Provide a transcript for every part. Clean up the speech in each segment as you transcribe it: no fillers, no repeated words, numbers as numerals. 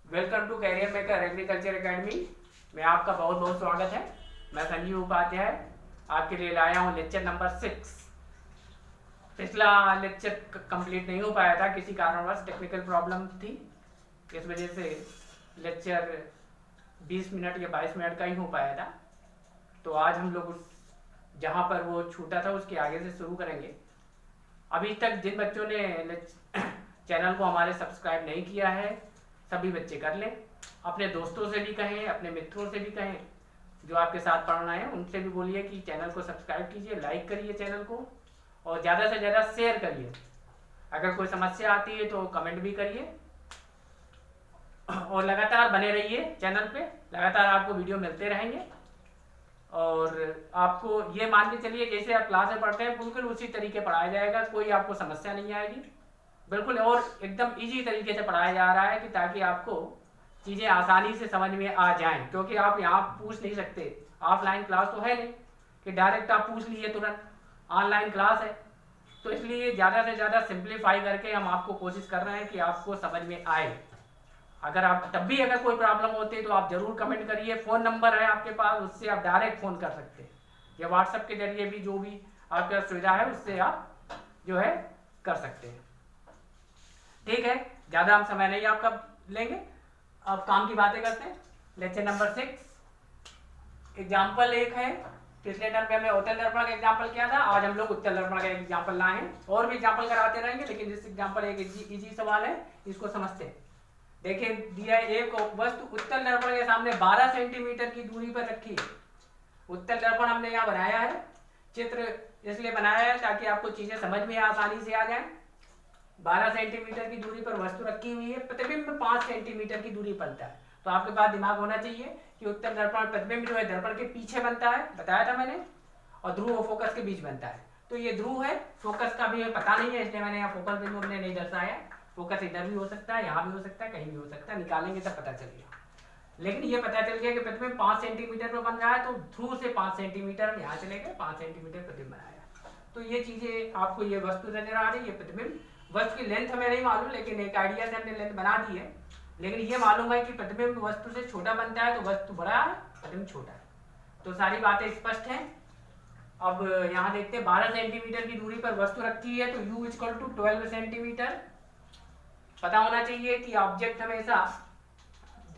Welcome to career maker agriculture academy में आपका बहुत बहुत स्वागत है। मैं संजीव उपाध्याय आपके लिए लाया हूँ लेक्चर नंबर 6। पिछला लेक्चर कंप्लीट नहीं हो पाया था, किसी कारणवश टेक्निकल प्रॉब्लम थी, इस वजह से लेक्चर 20 मिनट या 22 मिनट का ही हो पाया था। तो आज हम लोग उस जहाँ पर वो छूटा था उसके आगे से शुरू करेंगे। अभी तक जिन बच्चों ने चैनल को हमारे सब्सक्राइब नहीं किया है सभी बच्चे कर लें। अपने दोस्तों से भी कहें, अपने मित्रों से भी कहें जो आपके साथ पढ़ना है, उनसे भी बोलिए कि चैनल को सब्सक्राइब कीजिए, लाइक करिए चैनल को और ज़्यादा से ज़्यादा शेयर करिए। अगर कोई समस्या आती है तो कमेंट भी करिए और लगातार बने रहिए चैनल पे, लगातार आपको वीडियो मिलते रहेंगे। और आपको ये मान के चलिए जैसे आप क्लास में पढ़ते हैं बिल्कुल उसी तरीके पढ़ाया जाएगा, कोई आपको समस्या नहीं आएगी बिल्कुल, और एकदम इजी तरीके से पढ़ाया जा रहा है कि ताकि आपको चीज़ें आसानी से समझ में आ जाएं। क्योंकि आप यहाँ पूछ नहीं सकते, ऑफलाइन क्लास तो है नहीं कि डायरेक्ट आप पूछ लीजिए तुरंत, ऑनलाइन क्लास है। तो इसलिए ज़्यादा से ज़्यादा सिंप्लीफाई करके हम आपको कोशिश कर रहे हैं कि आपको समझ में आए। अगर आप तब भी अगर कोई प्रॉब्लम होती है तो आप ज़रूर कमेंट करिए। फ़ोन नंबर है आपके पास, उससे आप डायरेक्ट फ़ोन कर सकते हैं या व्हाट्सएप के जरिए भी, जो भी आपके पास सुविधा है उससे आप जो है कर सकते हैं। ठीक है, ज़्यादा हम समय नहीं आपका लेंगे, अब काम की बातें करते हैं। लेक्चर नंबर 6 एग्जाम्पल एक है। पिछले टर्म में हमने अवतल दर्पण का एग्जाम्पल किया था, आज हम लोग उत्तल दर्पण का एग्जाम्पल लाए हैं। और भी एग्जाम्पल कराते रहेंगे लेकिन इस एग्जाम्पल एक इजी सवाल है, इसको समझते हैं। देखिए दिया एक वस्तु उत्तल दर्पण के सामने 12 सेंटीमीटर की दूरी पर रखी है। उत्तल दर्पण हमने यहाँ बनाया है, चित्र इसलिए बनाया है ताकि आपको चीजें समझ में आसानी से आ जाए। 12 सेंटीमीटर की दूरी पर वस्तु रखी हुई है, प्रतिबिंब 5 सेंटीमीटर की दूरी बनता है। तो आपके पास दिमाग होना चाहिए कि उत्तल दर्पण प्रतिबिंब जो है दर्पण के पीछे बनता है, बताया था मैंने, और ध्रुव और फोकस के बीच बनता है। तो ये ध्रुव है, फोकस का भी पता नहीं है इसलिए मैंने यहाँ फोकस बिंदु हमने नहीं दर्शाया। फोकस इधर भी हो सकता है, यहाँ भी हो सकता है, कहीं भी हो सकता है, निकालेंगे तब पता चलेगा। लेकिन ये पता चल गया कि प्रतिबिंब 5 सेंटीमीटर पर बन रहा है, तो ध्रुव से 5 सेंटीमीटर यहाँ चले गए, 5 सेंटीमीटर प्रतिबिंब बनाया। तो ये चीजें आपको, ये वस्तु नजर आ रही है, ये प्रतिबिंब। वस्तु की लेंथ हमें नहीं मालूम लेकिन एक आइडिया से हमने लेंथ बना दी है। लेकिन ये मालूम है कि प्रतिबिंब वस्तु से छोटा बनता है तो वस्तु बड़ा है, प्रतिबिंब छोटा है। तो सारी बातें स्पष्ट हैं। अब यहाँ देखते हैं 12 सेंटीमीटर की दूरी पर वस्तु रखी है तो u इक्वल टू 12 सेंटीमीटर। पता होना चाहिए कि ऑब्जेक्ट हमेशा,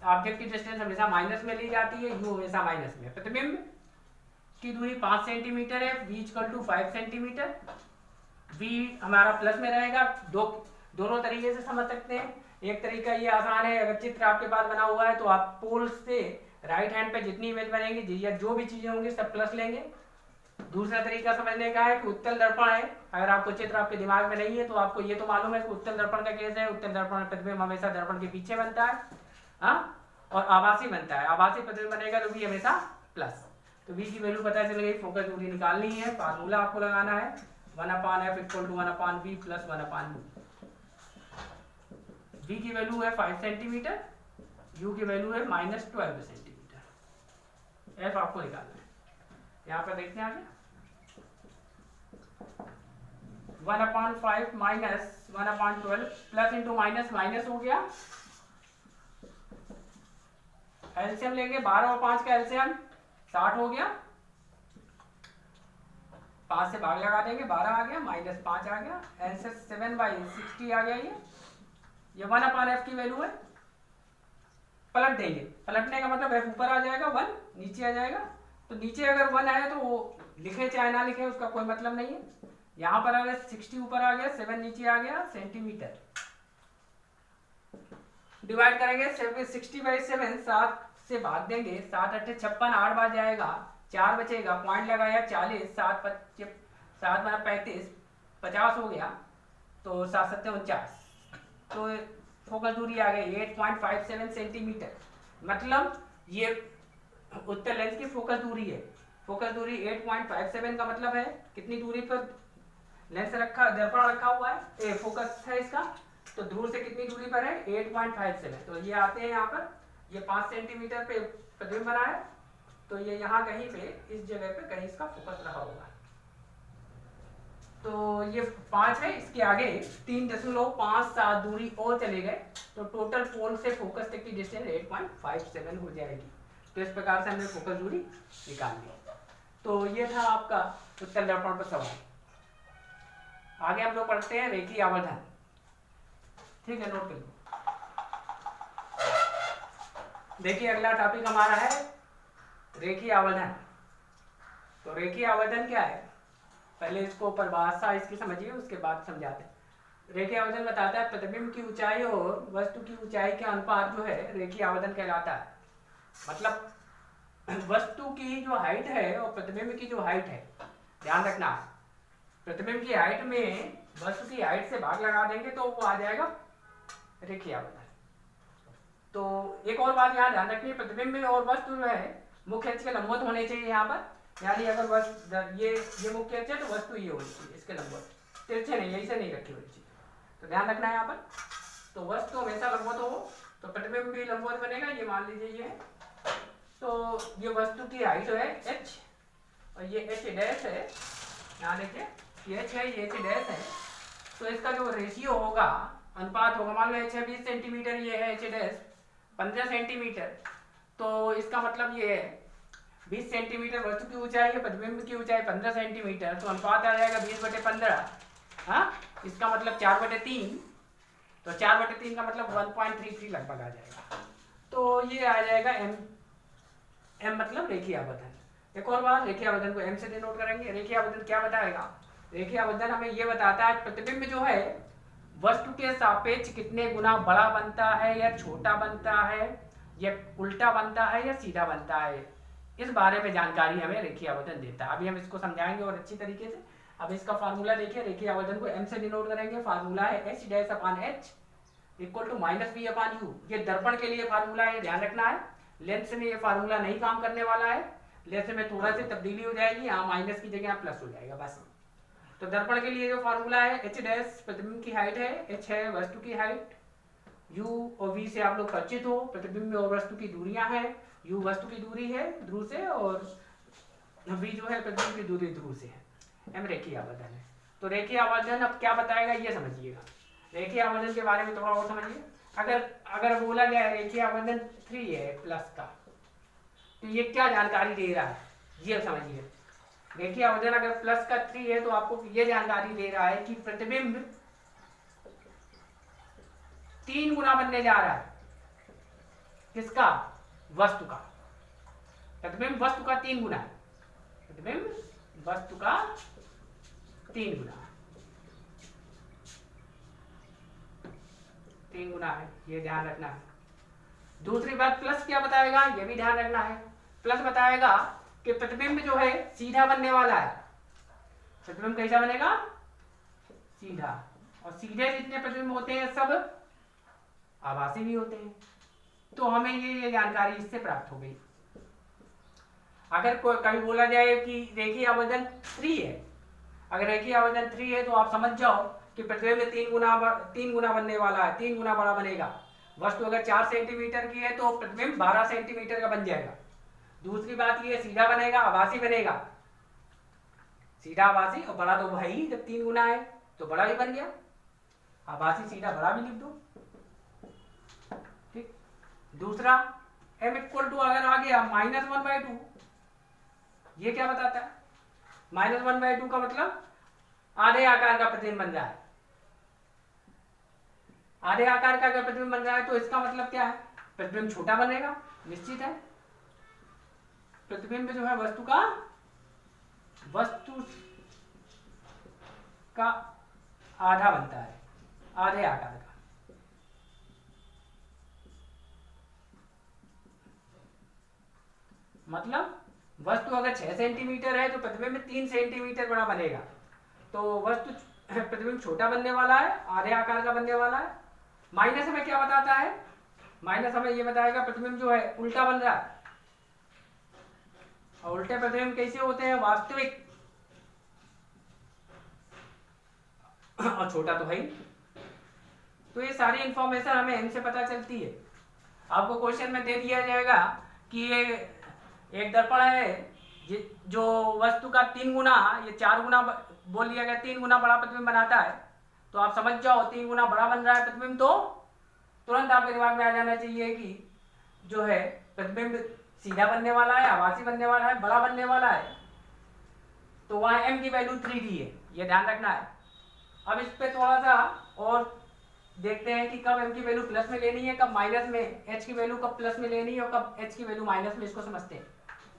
ऑब्जेक्ट की डिस्टेंस हमेशा माइनस में ली जाती है, u हमेशा माइनस में। प्रतिबिंब की दूरी 5 सेंटीमीटर है, v equal to 5 centimetre. v हमारा प्लस में रहेगा। दोनों तरीके से समझ सकते हैं। एक तरीका ये आसान है, अगर चित्र आपके पास बना हुआ है तो आप पोल से राइट हैंड पे जितनी इमेज बनेंगी या जो भी चीजें होंगी सब प्लस लेंगे। दूसरा तरीका समझने का है कि उत्तल दर्पण है, अगर आपको चित्र आपके दिमाग में नहीं है तो आपको ये तो मालूम है कि उत्तल दर्पण का केस है, उत्तल दर्पण प्रतिबिंब हमेशा दर्पण के पीछे बनता है, और आभासी बनता है। आभासी प्रतिबिंब बनेगा तो भी हमेशा प्लस। तो v की वैल्यू पता चल गई, फोकस दूरी निकालनी है, फार्मूला आपको लगाना है 1/f equal to 1/v plus 1/u। v की वैल्यू है 5 सेंटीमीटर, u की वैल्यू है -12 सेंटीमीटर। f आपको निकालना है। यहाँ पर देखते हैं आगे 1/5 minus 1/12 plus into minus, minus हो गया। एलसीएम लेंगे, 12 और 5 का एलसीएम 60 हो गया। 5 से भाग लगा देंगे, 12 आ गया, माइनस 5 आ गया, आंसर 7/60 आ गया। ये 1/f की वैल्यू है। पलट देंगे, पलटने का मतलब f ऊपर आ जाएगा, 1 नीचे आ जाएगा। तो नीचे अगर 1 आया तो वो लिखे चाहे ना लिखे उसका कोई मतलब नहीं है। यहाँ पर अगर 60 ऊपर आ गया, 7 नीचे आ गया, सेंटीमीटर। डिवाइड करेंगे 60/7, 7 से भाग देंगे, 7 × 8 = 56, 8 बार जाएगा, 4 बचेगा, पॉइंट लगाया 40, 7 × 35, 50 हो गया, तो 7 × 7 = 49। तो फोकस दूरी आ गई 8.57 सेंटीमीटर। मतलब ये उत्तल लेंस की फोकस दूरी है। फोकस दूरी 8.57 का मतलब है कितनी दूरी पर लेंस रखा, दर्पण रखा हुआ है, फोकस है इसका, तो ध्रुव से कितनी दूरी पर है 8.57। तो ये आते हैं यहाँ पर, ये 5 सेंटीमीटर पे प्रतिबिंब बना है, तो ये यहाँ कहीं पे इस जगह पे कहीं इसका फोकस रहा होगा। तो ये 5 है, इसके आगे 3.57 दूरी और चले गए तो टोटल पोल से फोकस तक की डिस्टेंस 8.57 हो जाएगी। तो इस प्रकार से हमने फोकस दूरी निकाल ली। तो ये था आपका उत्तल दर्पण पर सवाल। आगे हम लोग पढ़ते हैं रेखीय आवर्धन। ठीक है, नोट कर लो। देखिए अगला टॉपिक हमारा है रेखीय आवर्धन। तो रेखीय आवर्धन क्या है, पहले इसको परिभाषा इसकी समझिए, उसके बाद समझाते हैं। रेखीय आवर्धन बताता है प्रतिबिंब की ऊंचाई और वस्तु की ऊंचाई के अनुपात जो है रेखीय आवर्धन कहलाता है। मतलब वस्तु की जो हाइट है और प्रतिबिंब की जो हाइट है, ध्यान रखना, प्रतिबिंब की हाइट में वस्तु की हाइट से भाग लगा देंगे तो वो आ जाएगा रेखीय आवर्धन। तो एक और बात यहाँ ध्यान रखनी है, प्रतिबिंब और वस्तु जो है मुख्य अक्ष के लंबवत होने चाहिए यहाँ पर। यानी अगर वस्तु ये मुख्य अक्ष है तो वस्तु ये होनी चाहिए इसके लंबवत, तिरछे नहीं, ऐसे नहीं रखी होनी चाहिए। तो ध्यान रखना है यहाँ पर। तो वस्तु हमेशा लंबवत हो तो प्रतिबिंब भी लंबवत बनेगा। ये मान लीजिए ये, तो ये वस्तु की हाइट है h और ये h डैश है, यहाँ देखिए ये h है, ये h डैश है। तो इसका जो रेशियो होगा, अनुपात होगा, मान लो h है 20 सेंटीमीटर, ये है h डैश 15 सेंटीमीटर। तो इसका मतलब ये है 20 सेंटीमीटर वस्तु की ऊंचाई है, प्रतिबिंब की ऊंचाई 15 सेंटीमीटर, तो अनुपात आ जाएगा 20/15। हाँ, इसका मतलब 4/3। तो 4/3 का मतलब 1.33 लगभग आ जाएगा। तो ये आ जाएगा m मतलब रेखीय आवर्धन। एक और बात, रेखीय आवर्धन को m से डिनोट करेंगे। रेखीय आवर्धन क्या बताएगा, रेखीय आवर्धन हमें ये बताता है प्रतिबिंब जो है वस्तु के सापेक्ष कितने गुना बड़ा बनता है या छोटा बनता है या उल्टा बनता है या सीधा बनता है, इस बारे में जानकारी हमें रेखीय आवर्धन देता है। अभी हम इसको समझाएंगे और अच्छी तरीके से। अब इसका फार्मूला देखिए, रेखीय आवर्धन को m से डिनोट करेंगे। फार्मूला है h dash upon h equal to -v upon u। ये दर्पण के लिए फार्मूला है, ध्यान रखना है। लेंस में ये फार्मूला नहीं काम करने वाला है, लेंस में थोड़ा सी तब्दीली हो जाएगी, यहाँ माइनस की जगह प्लस हो जाएगा बस। तो दर्पण के लिए जो फार्मूला है h डैश प्रतिबिंब की हाइट है, h है वस्तु की हाइट, u और v से आप लोग परिचित हो। प्रतिबिंब और वस्तु की दूरियां हैं, u वस्तु की दूरी है ध्रुव से और v जो है प्रतिबिंब की दूरी ध्रुव से है। m रेखीय आवर्धन है। तो रेखीय आवर्धन अब क्या बताएगा ये समझिएगा। रेखीय आवर्धन के बारे में थोड़ा और समझिए। अगर बोला जाए रेखीय आवर्धन 3 है प्लस का, तो ये क्या जानकारी दे रहा है ये समझिए। रेखीय आवर्धन अगर प्लस का 3 है तो आपको ये जानकारी दे रहा है कि प्रतिबिंब 3 गुना बनने जा रहा है। किसका? वस्तु का। प्रतिबिंब वस्तु का 3 गुना है, प्रतिबिंब वस्तु का 3 गुना, 3 गुना है, ये ध्यान रखना है। दूसरी बात प्लस क्या बताएगा, ये भी ध्यान रखना है। प्लस बताएगा कि प्रतिबिंब जो है सीधा बनने वाला है। प्रतिबिंब कैसा बनेगा? सीधा। और सीधे जितने प्रतिबिंब होते हैं सब आभासी भी होते हैं। तो हमें ये जानकारी इससे प्राप्त हो गई। अगर कोई कभी बोला जाए कि रेखीय आवर्धन 3 है, अगर रेखीय आवर्धन 3 है तो आप समझ जाओ कि प्रतिबिंब 3 गुना बनने वाला है, 3 गुना बड़ा बनेगा। वस्तु अगर 4 सेंटीमीटर की है तो प्रतिबिंब 12 सेंटीमीटर का बन जाएगा। दूसरी बात ये सीधा बनेगा, आभासी बनेगा, सीधा आभासी, और बड़ा तो भाई जब 3 गुना है तो बड़ा भी बन गया। आभासी सीधा बड़ा भी लिख दो, ठीक। दूसरा m इक्वल टू अगर आ गया -1/2, ये क्या बताता है? -1/2 का मतलब आधे आकार का प्रतिबिंब बन रहा है। आधे आकार का अगर प्रतिबिंब बन रहा है तो इसका मतलब क्या है? प्रतिबिंब छोटा बनेगा, निश्चित है। प्रतिबिंब जो है वस्तु का आधा बनता है, आधे आकार का। मतलब वस्तु अगर 6 सेंटीमीटर है तो प्रतिबिंब 3 सेंटीमीटर बड़ा बनेगा। तो वस्तु प्रतिबिंब छोटा बनने वाला है, आधे आकार का बनने वाला है। माइनस हमें क्या बताता है? माइनस हमें ये बताएगा प्रतिबिंब जो है उल्टा बन रहा है। और उल्टे प्रतिबिंब कैसे होते हैं? वास्तविक, और छोटा तो है ही। तो ये सारी इंफॉर्मेशन हमें इनसे पता चलती है। आपको क्वेश्चन में दे दिया जाएगा कि ये एक दर्पण है जो वस्तु का 3 गुना, ये 4 गुना बोल दिया गया 3 गुना बड़ा प्रतिबिंब बनाता है, तो आप समझ जाओ 3 गुना बड़ा बन रहा है प्रतिबिंब, तो तुरंत आपके दिमाग में आ जाना चाहिए कि जो है प्रतिबिंब सीधा बनने वाला है, आभासी बनने वाला है, बड़ा बनने वाला है, तो वहाँ m की वैल्यू 3 दी है, ये ध्यान रखना है। अब इस पे थोड़ा सा और देखते हैं कि कब m की वैल्यू प्लस में लेनी है, कब माइनस में, h की वैल्यू कब प्लस में लेनी है और कब h की वैल्यू माइनस में, इसको समझते हैं।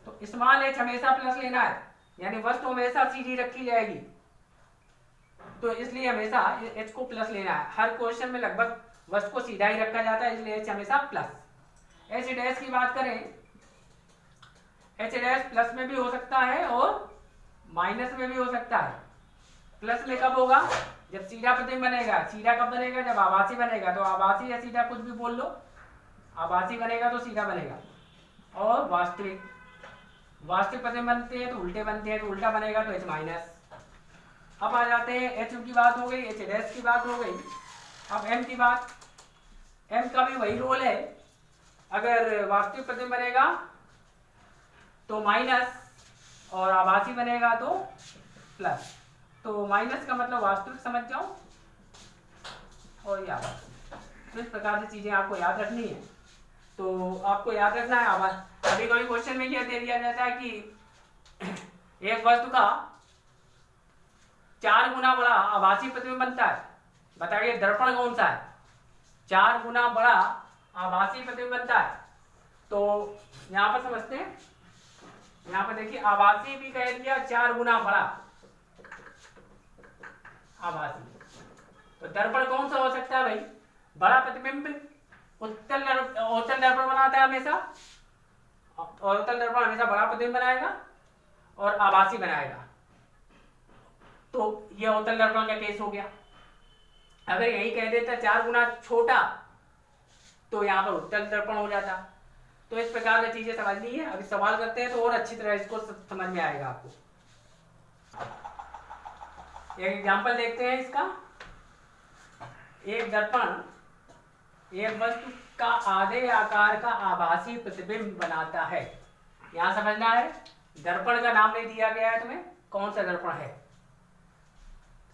तो स्मॉल h हमेशा प्लस लेना है, यानी वस्तु हमेशा सीधी रखी जाएगी, तो इसलिए हमेशा h को प्लस लेना है। हर क्वेश्चन में लगभग वस्तु को सीधा ही रखा जाता है, इसलिए h हमेशा प्लस। h डैश की बात करें, h डैश प्लस में भी हो सकता है और माइनस में भी हो सकता है। प्लस में कब होगा, जब सीधा प्रतिबिंब बनेगा। सीधा कब बनेगा, जब आभासी बनेगा। तो आभासी या सीधा कुछ भी बोल लो, आभासी बनेगा तो सीधा बनेगा। और वास्तविक प्रतिबिंब बनते हैं तो उल्टे बनते हैं, तो उल्टा बनेगा तो h माइनस। अब आ जाते हैं h की बात हो गई, h डैश की बात हो गई। अब m की बात, m का भी वही रोल है, अगर वास्तविक प्रतिबिंब बनेगा तो माइनस और आभासी बनेगा तो प्लस। तो माइनस का मतलब वास्तविक समझ जाओ और ये आभासी। तो इस प्रकार से चीजें आपको याद रखनी है। तो आपको याद रखना है, अभी कोई क्वेश्चन में यह दे दिया जाता है कि एक वस्तु का 4 गुना बड़ा आभासी प्रतिबिंब बनता है, बताइए दर्पण कौन सा है। 4 गुना बड़ा आभासी प्रतिबिंब बनता है, तो यहाँ पर समझते हैं, यहाँ पर देखिए आभासी भी कह दिया, 4 गुना बड़ा आभासी। तो दर्पण कौन सा हो सकता है भाई, बड़ा प्रतिबिंब उत्तल दर्पण बनाता है हमेशा, और उत्तल दर्पण हमेशा बड़ा प्रतिबिंब बनाएगा और आभासी बनाएगा। तो यह उत्तल दर्पण का केस हो गया। अगर यही कह देता 4 गुना छोटा, तो यहाँ पर उत्तल दर्पण हो जाता। तो इस प्रकार की चीजें समझनी है। अभी सवाल करते हैं तो और अच्छी तरह इसको समझ में आएगा आपको। एक एग्जांपल देखते हैं इसका। एक दर्पण एक वस्तु का आधे आकार का आभासी प्रतिबिंब बनाता है। यहां समझना है, दर्पण का नाम नहीं दिया गया है तुम्हें, कौन सा दर्पण है।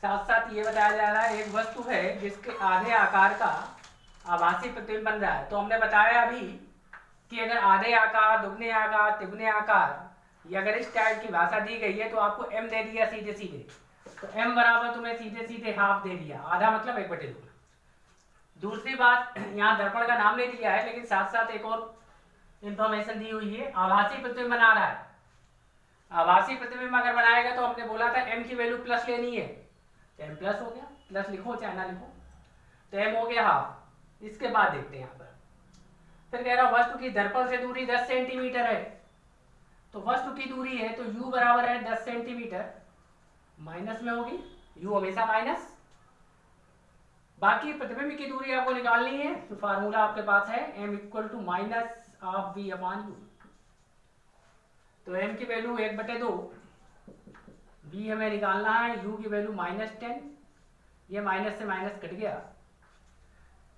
साथ साथ ये बताया जा रहा है एक वस्तु है जिसके आधे आकार का आभासी प्रतिबिंब बन रहा है। तो हमने बताया अभी कि अगर आधे आकार, दुगने आकार, तिगुने आकार, या अगर इस टाइप की भाषा दी गई है तो आपको m दे दिया सीधे सीधे, तो m बराबर तुम्हें सीधे सीधे हाफ दे दिया, आधा मतलब 1/2। दूसरी बात, यहाँ दर्पण का नाम नहीं दिया है, लेकिन साथ साथ एक और इंफॉर्मेशन दी हुई है, आभासी प्रतिबिंब बना रहा है। आभासी प्रतिबिंब अगर बनाएगा तो हमने बोला था m की वैल्यू प्लस लेनी है, तो m प्लस हो गया, प्लस लिखो चाहे ना लिखो, तो m हो गया हाफ। इसके बाद देखते हैं यहाँ पर, फिर कह रहा वस्तु की दर्पण से दूरी 10 सेंटीमीटर है। तो वस्तु की दूरी है तो u बराबर है 10 सेंटीमीटर, माइनस में होगी, u हमेशा माइनस। बाकी प्रतिबिंब की दूरी आपको निकालनी है, तो फार्मूला आपके पास है m equal to minus of v upon u। तो m की वैल्यू 1/2, v हमें निकालना है, u की वैल्यू -10, ये माइनस से माइनस कट गया,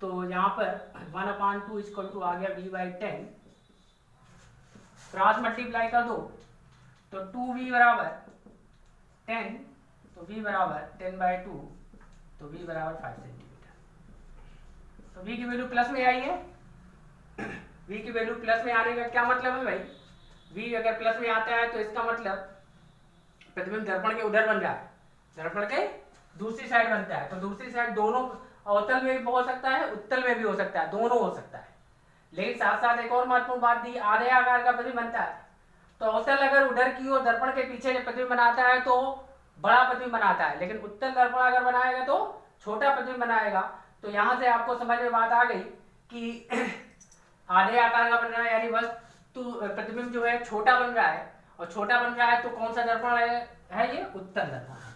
तो यहाँ पर 1/2 इक्वल टू आ गया v/10। क्रॉस मल्टीप्लाई कर दो तो 2v बराबर 10, तो v बराबर 10/2, तो v बराबर 5 सेंटीमीटर। तो v की वैल्यू प्लस में आई है। v की वैल्यू प्लस में आने का क्या मतलब है भाई, v अगर प्लस में आता है तो इसका मतलब प्रतिबिंब दर्पण के उधर बन रहा है, दर्पण के दूसरी साइड बनता है। तो दूसरी साइड दोनों अवतल में भी हो सकता है, उत्तल में भी हो सकता है, दोनों हो सकता है। लेकिन साथ साथ एक और महत्वपूर्ण बात दी, आधे आकार का प्रतिबिंब बनता है। तो अवतल अगर उधर की ओर दर्पण के पीछे प्रतिबिंब बनाता है तो बड़ा प्रतिबिंब बनाता है, लेकिन उत्तल दर्पण अगर बनाएगा तो छोटा प्रतिबिंब बनाएगा। तो यहाँ से आपको समझ में बात आ गई कि आधे आकार का बन रहा है, यानी वस्तु प्रतिबिंब जो है छोटा बन रहा है, और छोटा बन रहा है तो कौन सा दर्पण है ये उत्तल दर्पण।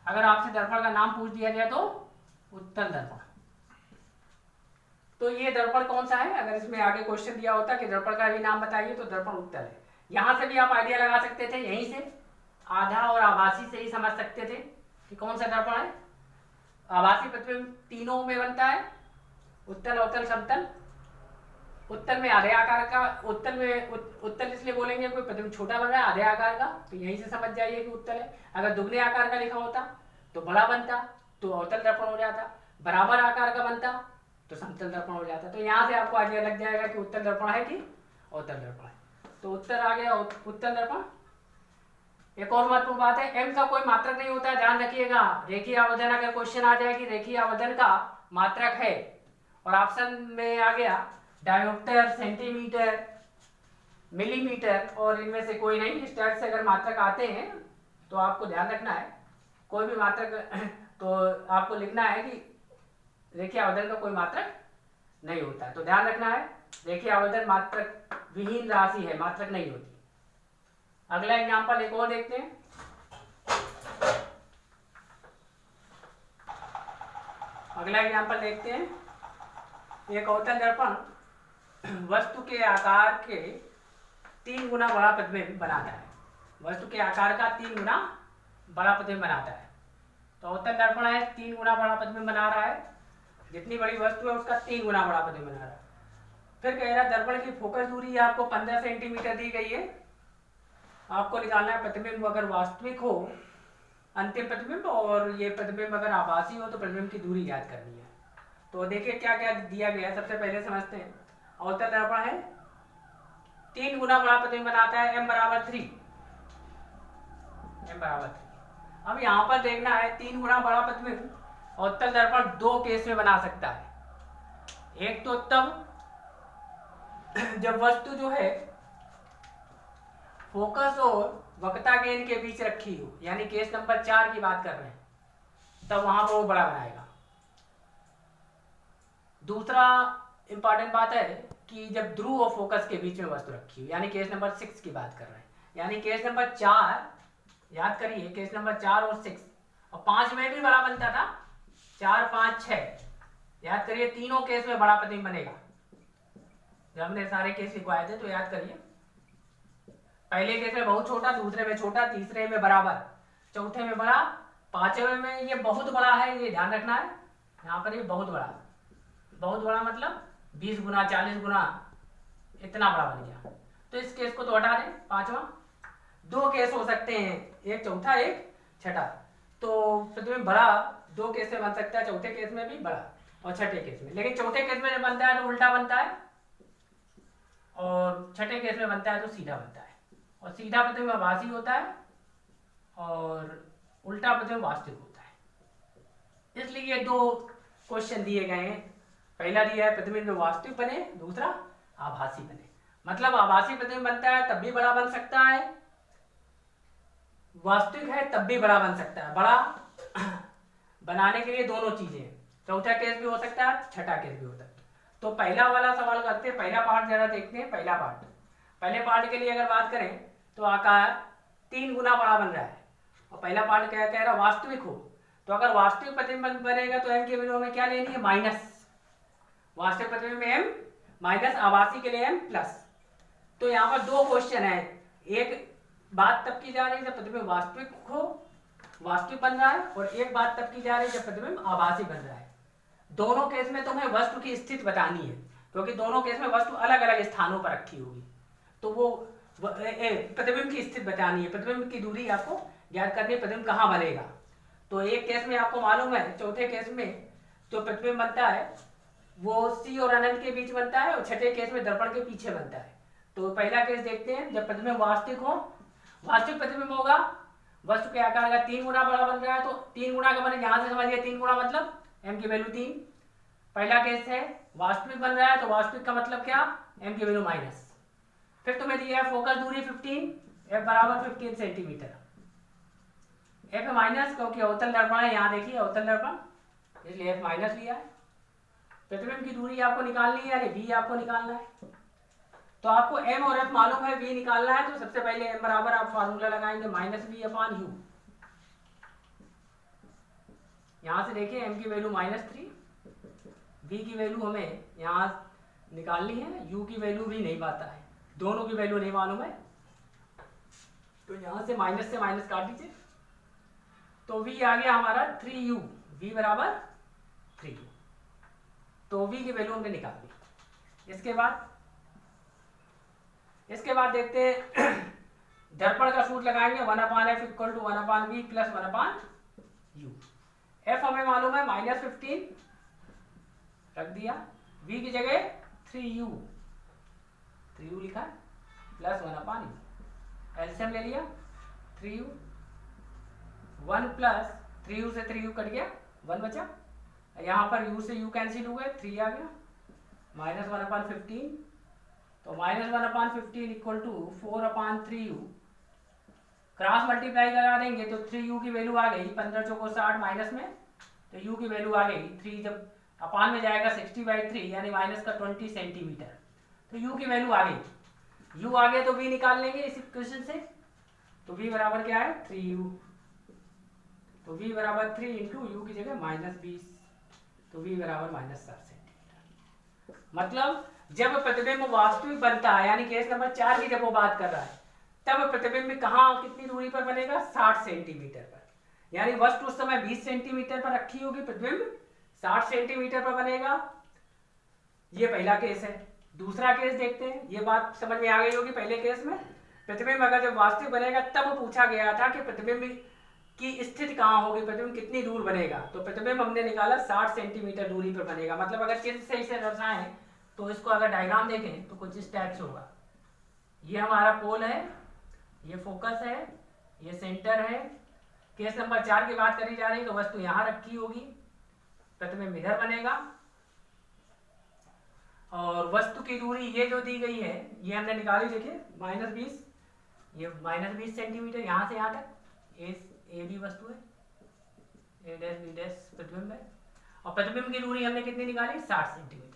अगर आपसे दर्पण का नाम पूछ दिया जाए तो उत्तल दर्पण। तो ये दर्पण कौन सा है, अगर इसमें आगे क्वेश्चन दिया होता कि दर्पण का भी नाम बताइए तो दर्पण उत्तल है। यहां से भी आप आइडिया लगा सकते थे, यहीं से आधा और आभासी से ही समझ सकते थे कि कौन सा दर्पण है। आभासी प्रतिबिंब तीनों में बनता है, उत्तल, अवतल, समतल। उत्तल में आधे आकार का, उत्तल में उत्तल इसलिए बोलेंगे कोई प्रतिबिंब छोटा बन रहा है आधे आकार का, तो यहीं से समझ जाइए कि उत्तल है। अगर दुगने आकार का लिखा होता तो बड़ा बनता, तो अवतल दर्पण हो जाता। बराबर आकार का बनता तो समतल दर्पण हो जाता। तो यहाँ से आपको आइडिया लग जाएगा कि उत्तल दर्पण है कि अवतल दर्पण है। तो उत्तर आ गया उत्तल दर्पण। एक और महत्वपूर्ण बात है, एम का कोई मात्रक नहीं होता है, ध्यान रखिएगा। रेखीय आवर्धन, अगर क्वेश्चन आ जाए कि रेखीय आवर्धन का मात्रक है और ऑप्शन में आ गया डायोप्टर, सेंटीमीटर, मिलीमीटर और इनमें से कोई नहीं, इस टाइप से अगर मात्रक आते हैं तो आपको ध्यान रखना है, कोई भी मात्रक तो आपको लिखना है कि रेखीय आवर्धन का कोई मात्रक नहीं होता है। तो ध्यान रखना है, रेखीय आवर्धन मात्रक विहीन राशि है, मात्रक नहीं होती। अगला एग्जांपल एक और देखते हैं। अगला एग्जांपल देखते हैं। एक अवतल दर्पण वस्तु के आकार के 3 गुना बड़ा प्रतिबिंब बनाता है। वस्तु के आकार का 3 गुना बड़ा प्रतिबिंब बनाता है। तो अवतल दर्पण है, 3 गुना बड़ा प्रतिबिंब बना रहा है। जितनी बड़ी वस्तु है उसका 3 गुना बड़ा प्रतिबिंब बना रहा है। फिर कह रहा है दर्पण की फोकस दूरी आपको 15 सेंटीमीटर दी गई है। आपको निकालना है प्रतिबिंब अगर वास्तविक हो, अंतिम प्रतिबिंब, और ये प्रतिबिंब अगर आभासी हो तो प्रतिबिंब की दूरी ज्ञात करनी है। तो देखिए क्या क्या दिया गया है, सबसे पहले समझते हैं। अवतल दर्पण है, 3 गुना बड़ा प्रतिबिंब बनाता है, m बराबर 3। अब यहाँ पर देखना है 3 गुना बड़ा प्रतिबिंब अवतल दर्पण 2 केस में बना सकता है। एक तो तब जब वस्तु जो है फोकस और वक्रता केंद्र के बीच रखी हो, यानी केस नंबर 4 की बात कर रहे हैं, तब वहां पर वो बड़ा बनाएगा। दूसरा इंपॉर्टेंट बात है कि जब ध्रुव और फोकस के बीच में वस्तु रखी हो, यानी केस नंबर 6 की बात कर रहे हैं। यानी केस नंबर 4 याद करिए, केस नंबर 4 और 6 और 5 में भी बड़ा बनता था। 4, 5, 6 याद करिए, तीनों केस में बड़ा प्रतिबिंब बनेगा। जब हमने सारे केस लिखवाए थे तो याद करिए, पहले केस में बहुत छोटा, दूसरे में छोटा, तीसरे में बराबर, चौथे में बड़ा, पांचवें में ये बहुत बड़ा है, ये ध्यान रखना है। यहाँ पर ये बहुत बड़ा मतलब 20 गुना 40 गुना इतना बड़ा बन गया। तो इस केस को तो हटा दें। पांचवा, 2 केस हो सकते हैं, एक चौथा एक छठा। तो प्रतिबिंब बड़ा 2 केस में बन सकता है, चौथे केस में भी बड़ा और छठे केस में। लेकिन चौथे केस में जब बनता है तो उल्टा बनता है और छठे केस में बनता है तो सीधा बनता है। और सीधा प्रतिबिंब आभासी होता है और उल्टा प्रतिबिंब वास्तविक होता है। इसलिए ये 2 क्वेश्चन दिए गए हैं। पहला दिया है प्रतिबिंब वास्तविक बने, दूसरा आभासी बने। मतलब आभासी प्रतिबिंब बनता है तब भी बड़ा बन सकता है, वास्तविक है तब भी बड़ा बन सकता है। बड़ा बनाने के लिए दोनों चीजें, चौथा केस भी हो सकता है, छठा केस भी हो सकता है। तो पहला वाला सवाल करते हैं, पहला पार्ट जरा देखते हैं। पहले पार्ट के लिए अगर बात करें तो आकार 3 गुना बड़ा बन रहा है और पहला पार्ट क्या कह रहा है, वास्तविक हो। तो अगर वास्तविक प्रतिबिंब बनेगा तो m की वैल्यू हमें क्या लेनी है, माइनस। वास्तविक प्रतिबिंब में m माइनस, आभासी के लिए m प्लस। तो यहाँ पर 2 क्वेश्चन है। एक बात तब की जा रही है जब प्रतिबिंब वास्तविक बन रहा है, और एक बात तब की जा रही है जब प्रतिबिंब आभासी बन रहा है। दोनों केस में तुम्हें वस्तु की स्थिति बतानी है, क्योंकि दोनों केस में वस्तु अलग अलग स्थानों पर रखी होगी। तो वो प्रतिबिंब की स्थिति बतानी है, प्रतिबिंब की दूरी आपको ज्ञात करनी है, प्रतिबिंब कहाँ बनेगा। तो एक केस में आपको मालूम है, चौथे केस में जो प्रतिबिंब बनता है वो C और अनंत के बीच बनता है और छठे केस में दर्पण के पीछे बनता है। तो पहला केस देखते हैं, जब प्रतिबिंब वास्तविक हो, वास्तविक प्रतिबिंब होगा, वस्तु के आकार का 3 गुना बड़ा बन रहा है। तो 3 गुना का बने, यहाँ से समझिए 3 गुना मतलब m की वैल्यू 3। पहला केस है वास्तविक बन रहा है, तो वास्तविक का मतलब क्या, m की वैल्यू माइनस। फिर तुम्हें दिया है फोकस दूरी 15, f बराबर 15 सेंटीमीटर। f माइनस, क्योंकि अवतल दर्पण है, यहाँ देखिए अवतल दर्पण, इसलिए f माइनस लिया है। प्रतिबिंब की दूरी आपको निकालनी है, यानी v आपको निकालना है। तो आपको m और f मालूम है, v निकालना है। तो सबसे पहले m बराबर आप फार्मूला लगाएंगे -v/u। यहाँ से देखिए m की वैल्यू -3, v की वैल्यू हमें यहाँ निकालनी है, u की वैल्यू भी नहीं पाता है, दोनों की वैल्यू नहीं मालूम है। तो यहाँ से माइनस काट दीजिए, तो v आ गया हमारा 3u, v बराबर 3u। तो v की वैल्यू हमने निकाल दी। इसके बाद इसके बाद देखते हैं दर्पण का सूत्र लगाएंगे 1/f equal to 1/v plus 1/u। f हमें मालूम है -15 रख दिया, v की जगह 3u लिखा प्लस 1/u। एलसीएम ले लिया 3u, 1 प्लस 3u से 3u कट गया 1 बचा, यहाँ पर u से u कैंसिल हुए 3 आ गया, -1/15 तो -1/15 equal to 4/3u। Cross multiply करा देंगे तो 3u की वैल्यू आ गई 15 चौको 60 माइनस में, तो u की वैल्यू आ गई 3 जब अपान में जाएगा 60/3 यानी माइनस का 20 सेंटीमीटर, तो u की वैल्यू आ गई। u आ गया तो v निकाल लेंगे इस इक्वेशन से, तो v बराबर क्या है 3u, तो v बराबर 3 इंटू u की जगह -20, तो v बराबर -7 सेंटीमीटर। मतलब जब प्रतिबिंब वास्तविक बनता है, यानी केस नंबर 4 की जब वो बात कर रहा है, तब प्रतिबिंब कहाँ कितनी दूरी पर बनेगा 60 सेंटीमीटर पर, यानी वस्तु उस समय 20 सेंटीमीटर पर रखी होगी, प्रतिबिंब 60 सेंटीमीटर पर बनेगा। ये पहला केस है। दूसरा केस देखते हैं, ये बात समझ में आ गई होगी। पहले केस में प्रतिबिंब अगर जब वास्तविक बनेगा तब पूछा गया था कि प्रतिबिंब की स्थिति कहाँ होगी, प्रतिबिंब कितनी दूर बनेगा, तो प्रतिबिंब हमने निकाला 60 सेंटीमीटर दूरी पर बनेगा। मतलब अगर चित्र से इसे दर्शाएं तो इसको अगर डायग्राम देखें तो कुछ इस टाइप से होगा। ये हमारा पोल है, ये फोकस है, ये सेंटर है। केस नंबर 4 की बात करी जा रही है तो वस्तु यहाँ रखी होगी, प्रतिबिंब इधर बनेगा, और वस्तु की दूरी ये जो दी गई है ये हमने निकाली, देखिए -20, ये -20 सेंटीमीटर यहाँ से यहाँ तक ए बी वस्तु है, ए डैश बी डैश प्रतिबिंब है, और प्रतिबिंब की दूरी हमने कितनी निकाली 60 सेंटीमीटर।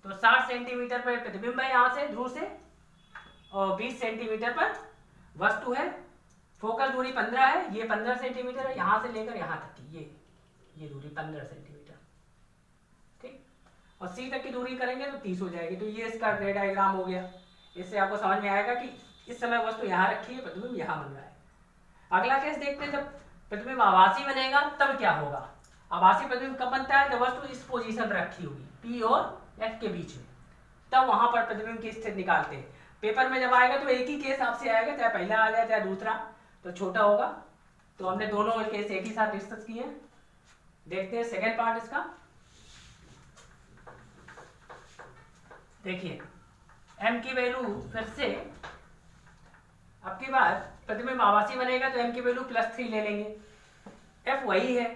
तो 60 सेंटीमीटर पर प्रतिबिंब है यहाँ से ध्रुव से, और 20 सेंटीमीटर पर वस्तु है। फोकल दूरी 15 है, ये 15 सेंटीमीटर है, यहाँ से लेकर यहाँ तक की ये दूरी 15 सेंटीमीटर, ठीक। और सी तक की दूरी करेंगे तो 30 हो जाएगी। तो ये इसका रे डायग्राम हो गया। इससे आपको समझ में आएगा कि इस समय वस्तु यहाँ रखी है, प्रतिबिंब यहाँ बन रहा है। अगला केस देखते हैं, जब प्रतिबिंब आभासी बनेगा तब क्या होगा। आभासी प्रतिबिंब कब बनता है, जब वस्तु इस पोजीशन रखी होगी P और F के बीच में, तब वहां पर प्रतिबिंब की स्थिति निकालते हैं। पेपर में जब आएगा तो एक ही केस आपसे आएगा, चाहे पहला आ जाए चाहे दूसरा, तो छोटा होगा। तो हमने दोनों केस एक ही साथ डिस्कस किए। देखते हैं सेकेंड पार्ट इसका। देखिए m की वैल्यू फिर से अब की बार प्रतिबिंब आभासी बनेगा तो m की वैल्यू +3 ले लेंगे, f वही है,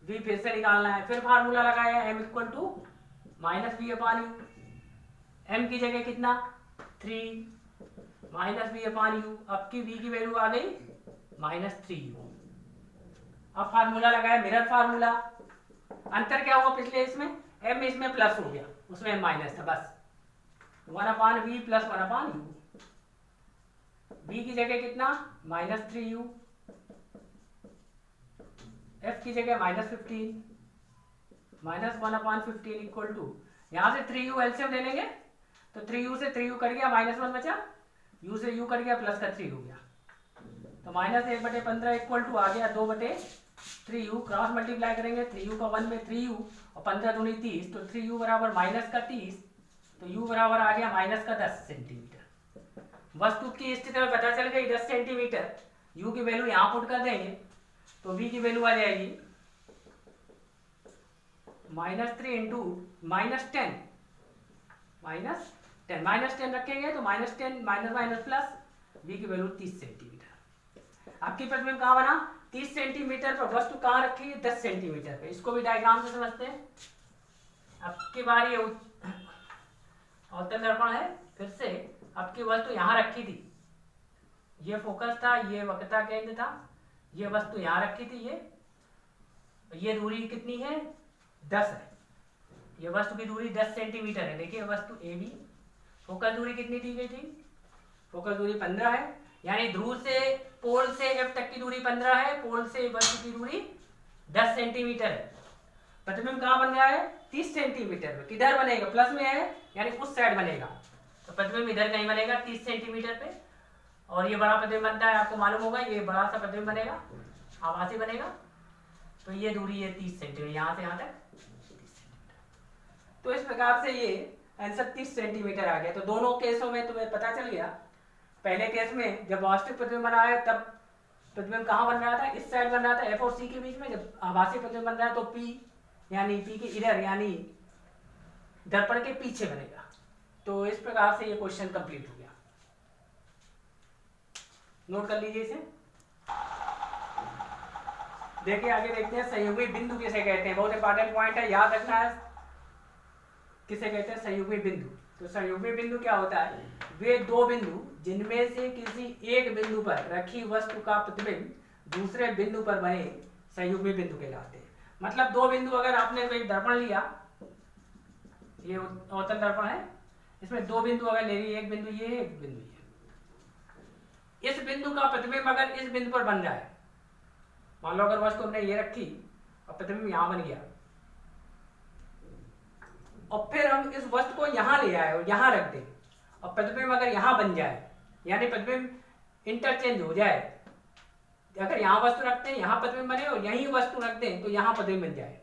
v फिर से निकालना है। फिर फार्मूला लगाया m equal to -v/u, m की जगह कितना 3 -v/u, अब की v की वैल्यू आ गई -3u। अब फार्मूला लगाया मिरर फार्मूला। अंतर क्या हुआ पिछले इसमें, m इसमें प्लस हो गया, उसमें माइनस था, बस 1/v प्लस 1/u। v की जगह कितना -3u, f की जगह -15 -1/15 इक्वल टू, यहाँ से 3u एलसीएम ले लेंगे तो 3u से 3u कट गया, -1 बचा, u से u कट गया, प्लस का 3 हो गया, तो -1/15 इक्वल टू आ गया 2/3u। क्रॉस मल्टीप्लाई करेंगे 3u का 1 में 3u और 15 दूनी 30, तो 3u बराबर -30, तो u बराबर आ गया -10 सेंटीमीटर। वस्तु की स्थिति में पता चल गई 10 सेंटीमीटर। u की वैल्यू यहाँ पुट कर देंगे तो v की वैल्यू आ जाएगी -3 इंटू -10, -10 रखेंगे तो -10 माइनस प्लस, v की वैल्यू 30 सेंटीमीटर। आपकी प्रतिबिंब कहाँ बना 30 सेंटीमीटर पर, वस्तु कहाँ रखी है 10 सेंटीमीटर पे। इसको भी डायग्राम से समझते हैं। आपकी बार ये अवतल दर्पण है, फिर से आपकी वस्तु यहाँ रखी थी, ये फोकस था, ये वक्रता केंद्र था, ये वस्तु यहाँ रखी थी, ये दूरी कितनी है 10 है, ये वस्तु की दूरी 10 सेंटीमीटर है। देखिए वस्तु ए बी, फोकस दूरी कितनी दी गई थी, फोकस दूरी 15 है, यानी ध्रुव से पोल से एफ तक की दूरी 15 है, पोल से वस्तु की दूरी 10 सेंटीमीटर है। प्रतिबिंब कहाँ बन रहा है 30 सेंटीमीटर में, किधर बनेगा प्लस में है यानी उस साइड बनेगा, तो प्रतिबिंब इधर कहीं बनेगा 30 सेंटीमीटर पे। और ये बड़ा प्रतिबिंब बनता है, आपको मालूम होगा, ये बड़ा सा प्रतिबिंब बनेगा, आभासी बनेगा, तो ये दूरी है 30 सेंटीमीटर, यहाँ से यहाँ तक 30 सेंटीमीटर। तो इस प्रकार से ये आंसर 30 सेंटीमीटर आ गया। तो दोनों केसों में तुम्हें पता चल गया। पहले केस में जब वास्तविक प्रतिबिंब बना है तब प्रतिबिंब कहाँ बन रहा था, इस साइड बन रहा था एफ और सी के बीच में। जब आभासी प्रतिबिंब बन रहा है तो पी यानी पी के इधर यानी दर्पण के पीछे बनेगा। तो इस प्रकार से ये क्वेश्चन कंप्लीट हो गया। नोट कर लीजिए इसे। देखिए आगे देखते हैं संयुग्मी बिंदु किसे कहते हैं। बहुत इंपॉर्टेंट पॉइंट है, याद रखना है किसे कहते हैं, संयुग्मी बिंदु। तो संयुग्मी बिंदु क्या होता है, वे दो बिंदु जिनमें से किसी एक बिंदु पर रखी वस्तु का प्रतिबिंब दूसरे बिंदु पर बने संयुग्मी बिंदु कहलाते हैं। मतलब दो बिंदु, अगर आपने कोई दर्पण लिया, ये अवतल दर्पण है, इसमें दो बिंदु अगर ले ली, एक बिंदु ये है, एक बिंदु ये, इस बिंदु का प्रतिबिंब अगर इस बिंदु पर बन जाए, मान लो अगर वस्तु हमने ये रखी और प्रतिबिंब यहां बन गया और फिर हम इस वस्तु को यहां ले आए और यहां रख दें और प्रतिबिंब अगर यहां बन जाए, यानी प्रतिबिंब इंटरचेंज हो जाए, अगर यहां वस्तु रखते हैं यहां प्रतिबिंब बने और यहीं वस्तु रख दें तो यहां प्रतिबिंब बन जाए,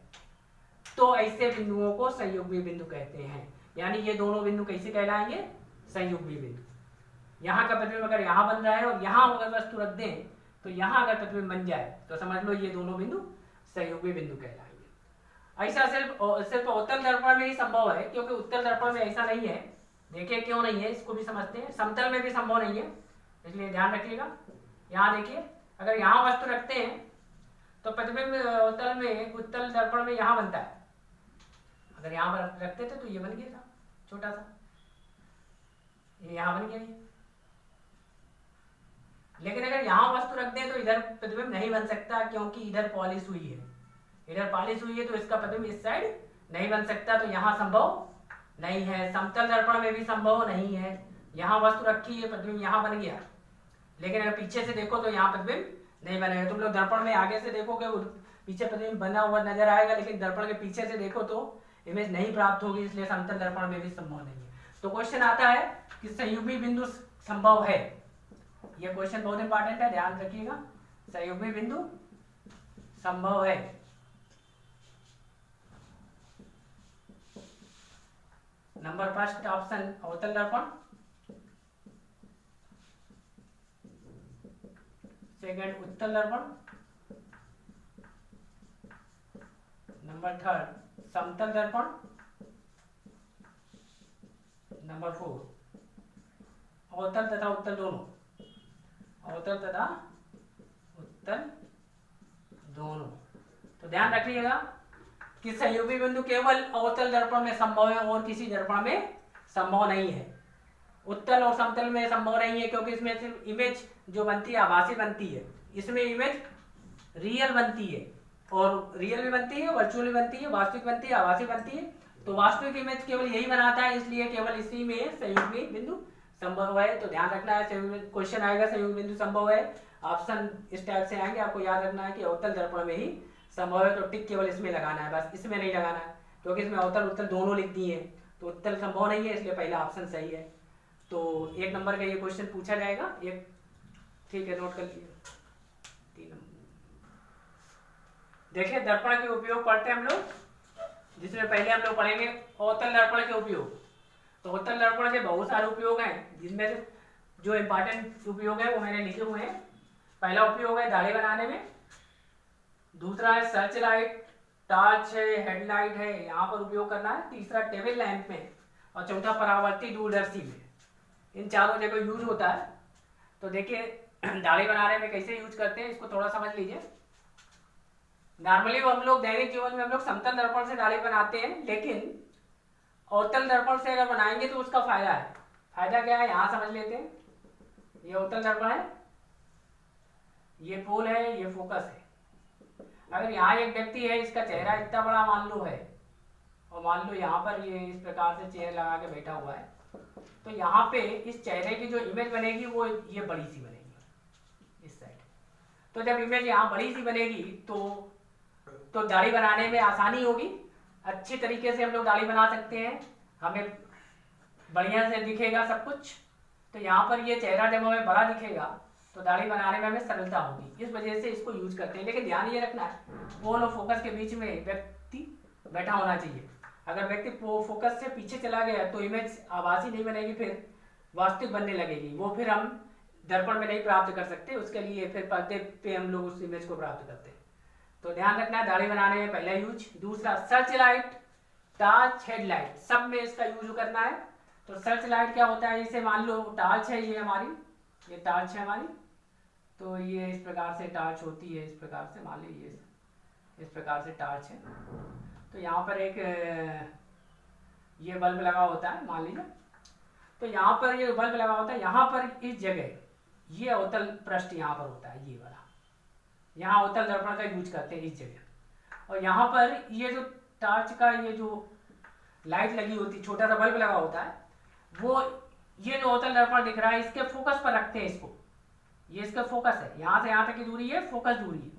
तो ऐसे बिंदुओं को संयुग्मी बिंदु कहते हैं। यानी ये दोनों बिंदु कैसे कहलाएंगे, संयुग्मी बिंदु। यहाँ का प्रतिबिंब अगर यहाँ बन रहा है और यहाँ अगर वस्तु रख दें तो यहाँ अगर प्रतिबिंब बन जाए तो समझ लो ये दोनों बिंदु संयुग्मी बिंदु कहलाएंगे। ऐसा सिर्फ उत्तल दर्पण में ही संभव है, क्योंकि उत्तल दर्पण में ऐसा नहीं है। देखिए क्यों नहीं है, इसको भी समझते हैं। समतल में भी संभव नहीं है, इसलिए ध्यान रखिएगा। यहाँ देखिए, अगर यहाँ वस्तु रखते हैं तो प्रतिबिंब उत्तल दर्पण में यहाँ बनता है। अगर यहाँ पर रखते थे तो ये बन गया था छोटा सा, ये यहाँ बन गया ये। लेकिन अगर यहाँ वस्तु रख दें तो इधर प्रतिबिंब नहीं बन सकता, क्योंकि इधर पॉलिश हुई है, इधर पॉलिश हुई है, तो इसका प्रतिबिंब इस साइड नहीं बन सकता, तो यहाँ संभव नहीं है। समतल दर्पण में भी संभव नहीं है। यहाँ वस्तु रखी है, प्रतिबिंब यहाँ बन गया, लेकिन अगर पीछे से देखो तो यहाँ प्रतिबिंब नहीं बनेगा। तुम लोग दर्पण में आगे से देखोगे पीछे प्रतिबिंब बना हुआ नजर आएगा, लेकिन दर्पण के पीछे से देखो तो इमेज नहीं प्राप्त होगी, इसलिए समतल दर्पण में भी संभव नहीं है। तो क्वेश्चन आता है कि संयुग्मी बिंदु संभव है। यह क्वेश्चन बहुत इंपॉर्टेंट है, ध्यान रखिएगा। संयुग्मी बिंदु संभव है। नंबर फर्स्ट ऑप्शन अवतल दर्पण, सेकंड उत्तल दर्पण, नंबर थर्ड समतल दर्पण, नंबर 4 अवतल तथा उत्तल दोनों, अवतल तथा उत्तल दोनों। तो ध्यान रखिएगा कि संयुग्मी बिंदु केवल अवतल दर्पण में संभव है और किसी दर्पण में संभव नहीं है। उत्तल और समतल में संभव नहीं है, क्योंकि इसमें सिर्फ इमेज जो बनती है आभासी बनती है, इसमें इमेज रियल बनती है, और रियल भी बनती है, वर्चुअल भी बनती है, वास्तविक बनती है, आभासी बनती है। तो वास्तविक इमेज केवल यही बनाता है, इसलिए केवल इसी में संयुग्मी बिंदु संभव है। तो ध्यान रखना है, क्वेश्चन आएगा संयुग्मी बिंदु संभव है, ऑप्शन इस टाइप से आएंगे, आपको याद रखना है कि अवतल दर्पण में ही संभव है। तो टिक केवल इसमें लगाना है, बस इसमें नहीं लगाना है, क्योंकि इसमें अवतल उत्तल दोनों लिख दिए हैं, तो उत्तल संभव नहीं है, इसलिए पहला ऑप्शन सही है। तो 1 नंबर का ये क्वेश्चन पूछा जाएगा, एक ठीक है, नोट कर लीजिए। 3 नंबर देखिए, दर्पण के उपयोग पढ़ते हैं हम लोग, जिसमें पहले हम लोग पढ़ेंगे अवतल दर्पण के उपयोग। तो अवतल दर्पण के बहुत सारे उपयोग हैं, जिसमें से जो इंपॉर्टेंट उपयोग है वो मैंने लिखे हुए हैं। पहला उपयोग है दाढ़ी बनाने में, दूसरा है सर्च लाइट, टॉर्च है, हेडलाइट है, यहाँ पर उपयोग करना है, तीसरा टेबल लैंप में, और चौथा परावर्ती दूरदर्शी में। इन चारों जगह यूज होता है। तो देखिए दाढ़ी बनाने में कैसे यूज करते हैं, इसको थोड़ा समझ लीजिए। नॉर्मली हम लोग दैनिक जीवन में हम लोग समतल दर्पण से दाढ़ी बनाते हैं, लेकिन अवतल दर्पण से अगर बनाएंगे तो उसका फायदा है। फायदा क्या है, यहाँ समझ लेते हैं। ये अवतल दर्पण है, ये पोल है, ये फोकस है। अगर यहाँ एक व्यक्ति है, इसका चेहरा इतना बड़ा मान लो है, और मान लो यहाँ पर ये इस प्रकार से चेयर लगा के बैठा हुआ है, तो यहाँ पे इस चेहरे की जो इमेज बनेगी वो ये बड़ी सी बनेगी इस साइड। तो जब इमेज यहाँ बड़ी सी बनेगी तो दाढ़ी बनाने में आसानी होगी, अच्छे तरीके से हम लोग दाढ़ी बना सकते हैं, हमें बढ़िया से दिखेगा सब कुछ। तो यहाँ पर ये चेहरा जब हमें बड़ा दिखेगा तो दाढ़ी बनाने में हमें सरलता होगी, इस वजह से इसको यूज करते हैं। लेकिन ध्यान ये रखना है, पोल और फोकस के बीच में व्यक्ति बैठा होना चाहिए। अगर व्यक्ति फोकस से पीछे चला गया तो इमेज आभासी नहीं बनेगी, फिर वास्तविक बनने लगेगी, वो फिर हम दर्पण में नहीं प्राप्त कर सकते। उसके लिए फिर पर्दे पे हम लोग उस इमेज को प्राप्त करते हैं। तो ध्यान रखना है दाढ़ी बनाने में पहला यूज। दूसरा सर्च लाइट, टॉर्च, हेडलाइट, सब में इसका यूज करना है। तो सर्च लाइट क्या होता है, जैसे मान लो टॉर्च है, ये हमारी, ये टॉर्च है हमारी, तो ये इस प्रकार से टॉर्च होती है, इस प्रकार से मान लीजिए इस प्रकार से टॉर्च है। तो यहाँ पर एक ये बल्ब लगा होता है मान लीजिए, तो यहाँ पर ये बल्ब लगा होता है, यहाँ पर इस जगह ये अवतल पृष्ठ यहाँ पर होता है, ये वाला, यहाँ अवतल दर्पण का यूज करते हैं इस जगह। और यहाँ पर ये जो टॉर्च का ये जो लाइट लगी होती, छोटा सा बल्ब लगा होता है, वो ये जो अवतल दर्पण दिख रहा है इसके फोकस पर रखते हैं इसको, ये इसका फोकस है, यहाँ से यहाँ तक की दूरी है फोकस दूरी है।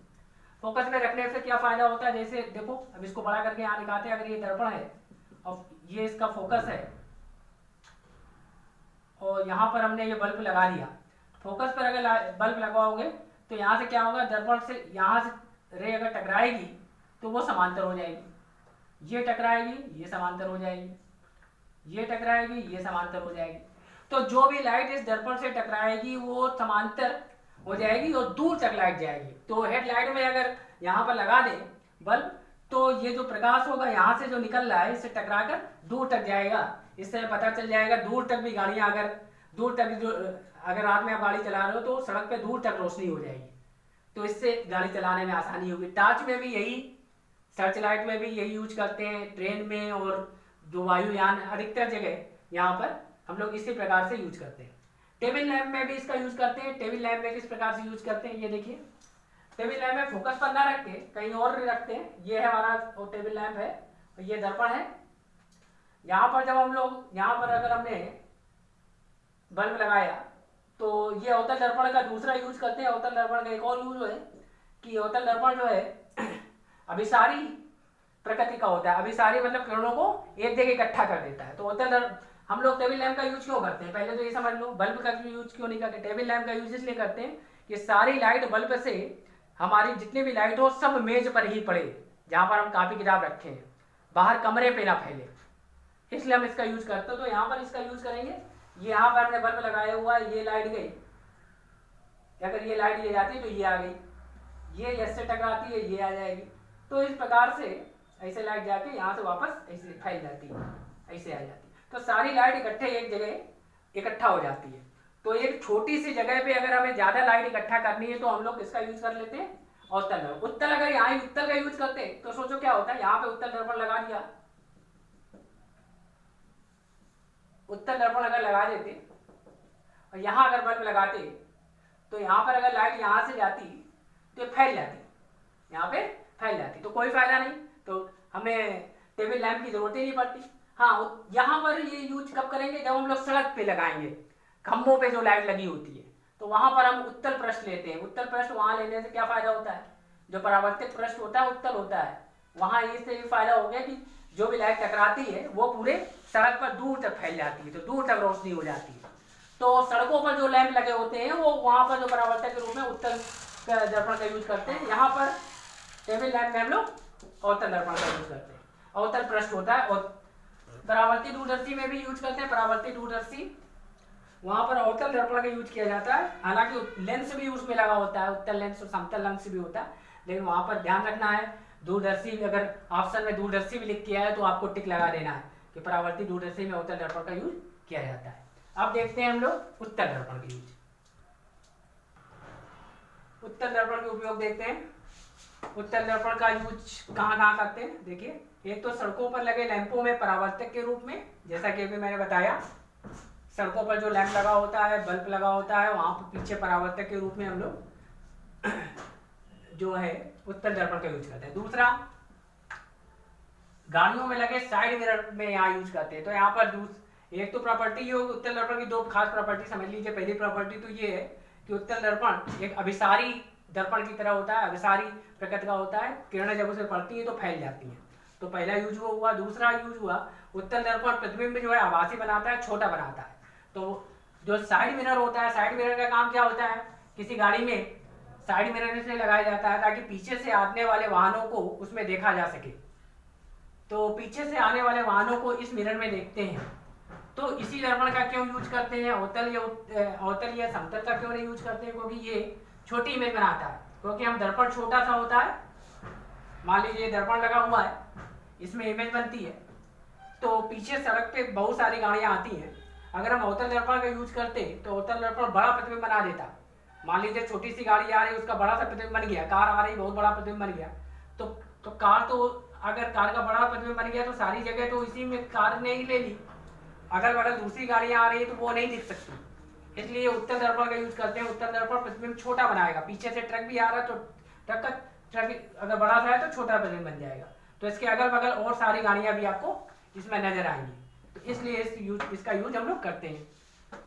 फोकस में रखने से क्या फायदा होता है, जैसे देखो अब इसको बड़ा करके यहाँ दिखाते हैं, अगर ये दर्पण है और ये इसका फोकस है और यहाँ पर हमने ये बल्ब लगा दिया, फोकस पर अगर बल्ब लगाओगे तो यहाँ से क्या होगा, दर्पण से यहाँ से रे अगर टकराएगी तो वो समांतर हो जाएगी, ये टकराएगी ये समांतर हो जाएगी, ये टकराएगी ये समांतर हो जाएगी। तो जो भी लाइट इस दर्पण से टकराएगी वो समांतर हो जाएगी और दूर तक लाइट जाएगी। तो हेडलाइट में अगर यहाँ पर लगा दे बल्ब तो ये जो प्रकाश होगा यहाँ से जो निकल रहा है इससे टकराकर दूर तक जाएगा। इससे पता चल जाएगा दूर तक भी गाड़ियाँ, अगर दूर तक जो अगर रात में आप गाड़ी चला रहे हो तो सड़क पे दूर तक रोशनी हो जाएगी, तो इससे गाड़ी चलाने में आसानी होगी। टॉर्च में भी यही, सर्च लाइट में भी यही यूज करते हैं, ट्रेन में और जो वायुयान अधिकतर जगह यहाँ पर हम लोग इसी प्रकार से यूज करते हैं। टेबल लैंप में भी इसका यूज करते हैं। टेबल लैंप में किस प्रकार से यूज करते हैं, ये देखिए, टेबल लैंप में फोकस पर ना रख के कहीं और रखते हैं। ये है हमारा टेबल लैंप है और ये दर्पण है। यहाँ पर जब हम लोग यहाँ पर अगर हमने बल्ब लगाया तो ये अवतल दर्पण का दूसरा यूज करते हैं। अवतल दर्पण का एक और यूज है कि अवतल दर्पण जो है अभिसारी प्रकृति का होता है। अभिसारी मतलब किरणों को एक जगह इकट्ठा कर देता है। तो अवतल हम लोग टेबल लैंप का यूज क्यों करते हैं, पहले तो ये समझ लो, बल्ब का यूज क्यों नहीं करते। टेबल लैंप का यूज इसलिए करते हैं कि सारी लाइट बल्ब से, हमारी जितनी भी लाइट हो सब मेज पर ही पड़े, जहाँ पर हम कापी किताब रखे हैं, बाहर कमरे पे ना फैले, इसलिए हम इसका यूज करते हैं। तो यहाँ पर इसका यूज करेंगे। ये यहाँ पर हमने बल्ब लगाया हुआ है, ये लाइट गई, अगर ये लाइट ये जाती है तो ये आ गई, ये इससे टकराती है ये आ जाएगी। तो इस प्रकार से ऐसे लाइट जाके यहाँ से वापस ऐसे फैल जाती है, ऐसे आ जाती है। तो सारी लाइट इकट्ठे एक जगह इकट्ठा हो जाती है। तो एक छोटी सी जगह पे अगर हमें ज्यादा लाइट इकट्ठा करनी है तो हम लोग इसका यूज कर लेते हैं उत्तल। उत्तल अगर यहाँ उत्तल का यूज करते हैं तो सोचो क्या होता है, यहाँ पे उत्तल दर्पण लगा दिया, उत्तल दर्पण अगर लगा देते और यहाँ अगर बल्ब लगाते तो यहाँ पर अगर लाइट यहाँ से जाती तो फैल जाती, यहाँ पे फैल जाती, तो कोई फायदा नहीं। तो हमें टेबल लैंप की जरूरत ही नहीं पड़ती। हाँ, यहाँ पर ये यूज कब करेंगे, जब हम लोग सड़क पे लगाएंगे, खंभों पे जो लाइट लगी होती है, तो वहां पर हम उत्तल पृष्ठ लेते हैं। उत्तल पृष्ठ वहां लेने से क्या फायदा होता है, जो परावर्तित पृष्ठ होता है उत्तल होता है, वहां इससे ये फायदा हो गया कि जो भी लाइट टकराती है वो पूरे सड़क पर दूर तक फैल जाती है, तो दूर तक रोशनी हो जाती है। तो सड़कों पर जो लैंप लगे होते हैं वो वहां पर जो परावर्तक के रूप में उत्तल दर्पण का यूज करते हैं। यहाँ पर टेबल लैंप में हम लोग अवतल दर्पण का यूज करते हैं, अवतल पृष्ठ होता है। और परावर्तित दूरदर्शी में भी यूज करते हैं। परावर्तित दूरदर्शी वहां पर अवतल दर्पण का यूज किया जाता है, हालांकि लेंस भी उसमें लगा होता है, उत्तल लेंस और समतल लेंस भी होता है, लेकिन वहां पर ध्यान रखना है दूरदर्शी, अगर ऑप्शन में दूरदर्शी भी लिख किया है तो आपको टिक लगा देना है कि परावर्तित दूरदर्शी में अवतल दर्पण का यूज किया जाता है। अब देखते हैं हम लोग उत्तल दर्पण का यूज। उत्तल दर्पण के उपयोग देखते हैं। उत्तल दर्पण का यूज कहाँ कहाँ करते हैं, देखिए, एक तो सड़कों पर लगे लैंपों में परावर्तक के रूप में, जैसा कि अभी मैंने बताया, सड़कों पर जो लैंप लगा होता है, बल्ब लगा होता है, वहां पर पीछे परावर्तक के रूप में हम लोग जो है उत्तल दर्पण का यूज करते हैं। दूसरा, गाड़ियों में लगे साइड मिरर में यहाँ यूज करते हैं। तो यहाँ पर एक तो प्रॉपर्टी ये होगी, उत्तल दर्पण की दो खास प्रॉपर्टी समझ लीजिए। पहली प्रॉपर्टी तो ये है कि उत्तल दर्पण एक अभिसारी दर्पण की तरह होता है, अभिसारी प्रकृति का होता है, किरणें जब उसे पड़ती है तो फैल जाती है, तो पहला यूज वो हुआ। दूसरा यूज हुआ, उत्तल दर्पण प्रतिबिंब जो है आभासी बनाता है, छोटा बनाता है। तो जो साइड मिरर होता है, साइड मिरर का काम क्या होता है, किसी गाड़ी में साइड मिरर से लगाया जाता है ताकि पीछे से आने वाले वाहनों को उसमें देखा जा सके। तो पीछे से आने वाले वाहनों को इस मिरर में देखते हैं। तो इसी दर्पण का क्यों यूज करते हैं, अवतल या समतल का क्यों नहीं यूज करते हैं? क्योंकि ये छोटी इमेज बनाता है। क्योंकि हम दर्पण छोटा सा होता है, मान लीजिए दर्पण लगा हुआ है, इसमें इमेज बनती है, तो पीछे सड़क पे बहुत सारी गाड़ियां आती हैं। अगर हम अवतल दर्पण का यूज करते तो अवतल दर्पण बड़ा प्रतिबिंब बना देता। मान लीजिए छोटी सी गाड़ी आ रही है, उसका बड़ा सा प्रतिबिंब बन गया, कार आ रही बहुत बड़ा प्रतिबिंब बन गया, तो कार तो अगर कार का बड़ा प्रतिबिंब बन गया तो सारी जगह तो इसी में कार ने ही ले ली, अगल बगल दूसरी गाड़ियां आ रही है तो वो नहीं दिख सकती। इसलिए उत्तल दर्पण का यूज करते हैं। उत्तल दर्पण प्रतिबिंब छोटा बनाएगा। पीछे से ट्रक भी आ रहा है तो ट्रक अगर बड़ा सा है तो छोटा प्रतिबिंब बन जाएगा, तो इसके अगल बगल और सारी गाड़ियां भी आपको इसमें नजर आएंगी। तो इसलिए इसका यूज हम लोग करते हैं।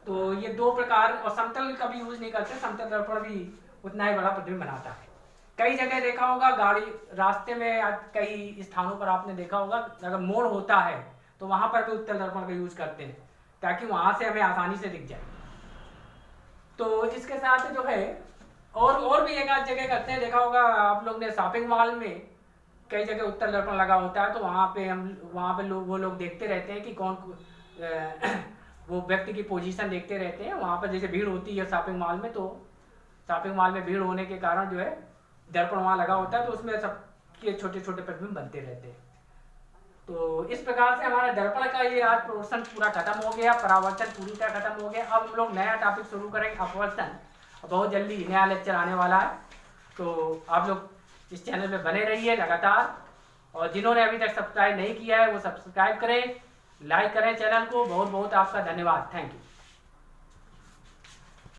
तो ये दो प्रकार, और समतल का भी यूज नहीं करते। समतल दर्पण भी उतना ही बड़ा प्रतिबिंब बनाता है। कई जगह देखा होगा गाड़ी रास्ते में, कई स्थानों पर आपने देखा होगा अगर मोड़ होता है तो वहां पर भी उत्तल दर्पण का यूज करते हैं, ताकि वहां से हमें आसानी से दिख जाए। तो इसके साथ जो है और भी एक आध जगह करते हैं। देखा होगा आप लोग ने शॉपिंग मॉल में कई जगह उत्तल दर्पण लगा होता है, तो वहाँ पे वो लोग देखते रहते हैं कि कौन वो व्यक्ति की पोजीशन देखते रहते हैं। वहाँ पर जैसे भीड़ होती है शॉपिंग मॉल में, तो शॉपिंग मॉल में भीड़ होने के कारण जो है दर्पण वहाँ लगा होता है, तो उसमें सबके छोटे छोटे प्रतिबिंब बनते रहते हैं। तो इस प्रकार से हमारा दर्पण का ये आज पोर्शन पूरा खत्म हो गया, परावर्तन पूरी तरह खत्म हो गया। अब हम लोग नया टॉपिक शुरू करेंगे, अपवर्तन। बहुत जल्दी नया लेक्चर आने वाला है, तो आप लोग इस चैनल पे बने रहिए लगातार। और जिन्होंने अभी तक सब्सक्राइब नहीं किया है वो सब्सक्राइब करें, लाइक करें चैनल को। बहुत बहुत आपका धन्यवाद। Thank you.